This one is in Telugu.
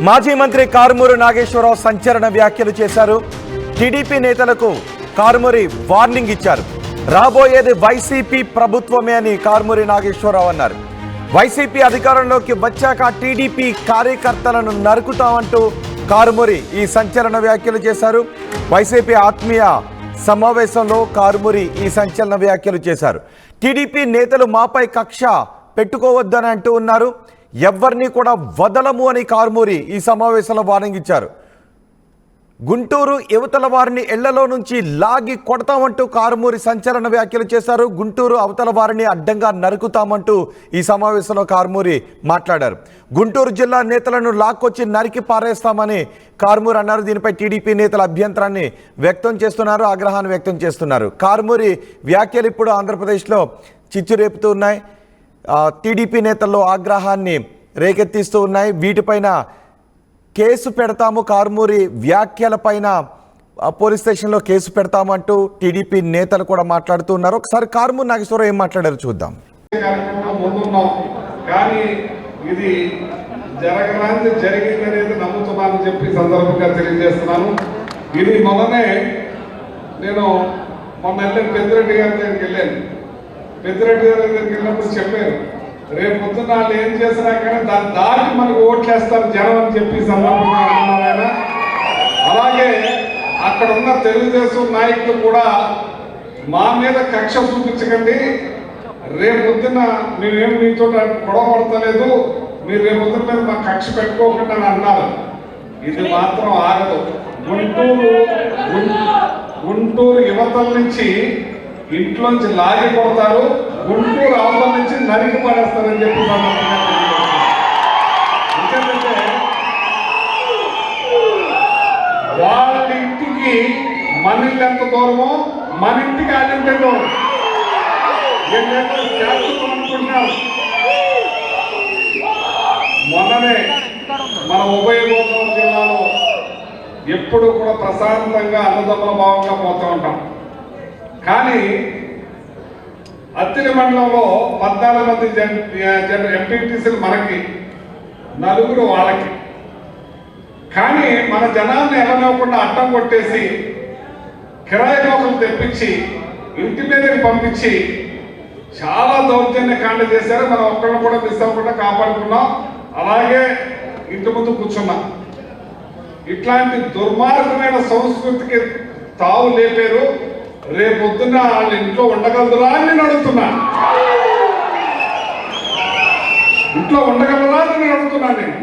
మాజీ మంత్రి కారుమూరి నాగేశ్వరరావు సంచలన వ్యాఖ్యలు చేశారు. టీడీపీ నేతలకు కారుమూరి వార్నింగ్ ఇచ్చారు. రాబోయేది వైసీపీ ప్రభుత్వమే అని కారుమూరి నాగేశ్వరరావు అన్నారు. వైసీపీ అధికారంలోకి వచ్చాక టీడీపీ కార్యకర్తలను నరుకుతామంటూ కారుమూరి ఈ సంచలన వ్యాఖ్యలు చేశారు. వైసీపీ ఆత్మీయ సమావేశంలో కారుమూరి ఈ సంచలన వ్యాఖ్యలు చేశారు. టీడీపీ నేతలు మాపై కక్ష పెట్టుకోవద్దని అంటూ ఉన్నారు. ఎవరిని కూడా వదలము అని కారుమూరి ఈ సమావేశంలో వార్నింగ్ ఇచ్చారు. గుంటూరు యువతల వారిని ఇళ్లలో నుంచి లాగి కొడతామంటూ కారుమూరి సంచలన వ్యాఖ్యలు చేశారు. గుంటూరు అవతల వారిని అడ్డంగా నరుకుతామంటూ ఈ సమావేశంలో కారుమూరి మాట్లాడారు. గుంటూరు జిల్లా నేతలను లాక్కొచ్చి నరికి పారేస్తామని కారుమూరి అన్నారు. దీనిపై టీడీపీ నేతల అభ్యంతరాన్ని వ్యక్తం చేస్తున్నారు, ఆగ్రహాన్ని వ్యక్తం చేస్తున్నారు. కారుమూరి వ్యాఖ్యలు ఇప్పుడు ఆంధ్రప్రదేశ్లో చిచ్చు రేపుతూ ఉన్నాయి. టీడీపీ నేతల్లో ఆగ్రహాన్ని రేకెత్తిస్తూ ఉన్నాయి. వీటిపైన కేసు పెడతాము, కారుమూరి వ్యాఖ్యలపైన పోలీస్ స్టేషన్లో కేసు పెడతామంటూ టీడీపీ నేతలు కూడా మాట్లాడుతూ ఉన్నారు. ఒకసారి కారుమూరి నాగేశ్వరరావు ఏం మాట్లాడారు చూద్దాం. కానీ ఇది జరగరాంది జరిగిందనేది నమ్ముతున్నానని చెప్పి సందర్భంగా తెలియజేస్తున్నాను. ఇది మొన్ననే నేను పెద్దిరెడ్డి గారి దగ్గరికి వెళ్ళాను. పెద్దిరెడ్డి గారి దగ్గరికి వెళ్ళినప్పుడు చెప్పారు, రేపు పొద్దున్న వాళ్ళు ఏం చేసినా కానీ దాన్ని దాటి మనకు ఓట్లేస్తారు జనం అని చెప్పి సందర్భంగా అన్నారు. అలాగే అక్కడ ఉన్న తెలుగుదేశం నాయకులు కూడా మా మీద కక్ష చూపించకండి, రేపు పొద్దున్న మేమేం మీతో గొడవ పడతలేదు, మీరు రేపు పొద్దున్న మీద మా కక్ష పెట్టుకోకుండా అని అన్నారు. ఇది మాత్రం ఆగదు. గుంటూరు యువతల నుంచి ఇంట్లోంచి లాగి కొడతారు, గుంటూరు అవతల నుంచి నరికి పడేస్తారని చెప్పి ఎందుకంటే వాళ్ళ ఇంటికి మన ఇల్లు ఎంత దూరమో మన ఇంటికి వాళ్ళంటే దూరం అనుకుంటున్నారు. మొన్ననే మన ఉభయ గోదావరి జిల్లాలో ఎప్పుడు కూడా ప్రశాంతంగా అన్నదమ్ముల భావంగా పోతూ ఉంటాం. కానీ అత్తిలి మండలంలో 14 మంది ఎంపీటీసీలు మనకి, 4 వాళ్ళకి. కానీ మన జనాన్ని ఎవరినవ్వకుండా అడ్డం కొట్టేసి కిరాయి నౌకలు తెప్పించి ఇంటి మీదకి పంపించి చాలా దౌర్జన్య కాండ చేశారు. మనం ఒక్కళ్ళు కూడా మిస్ అవ్వకుండా కాపాడుకున్నాం. అలాగే ఇంటి ముందు కూర్చున్నాం. ఇట్లాంటి దుర్మార్గమైన సంస్కృతికి తావు లేపారు. రేపొద్దున వాళ్ళ ఇంట్లో ఉండగలదురా అని నేను అడుగుతున్నాను. ఇంట్లో ఉండగలరా అని నేను అడుగుతున్నాను. నేను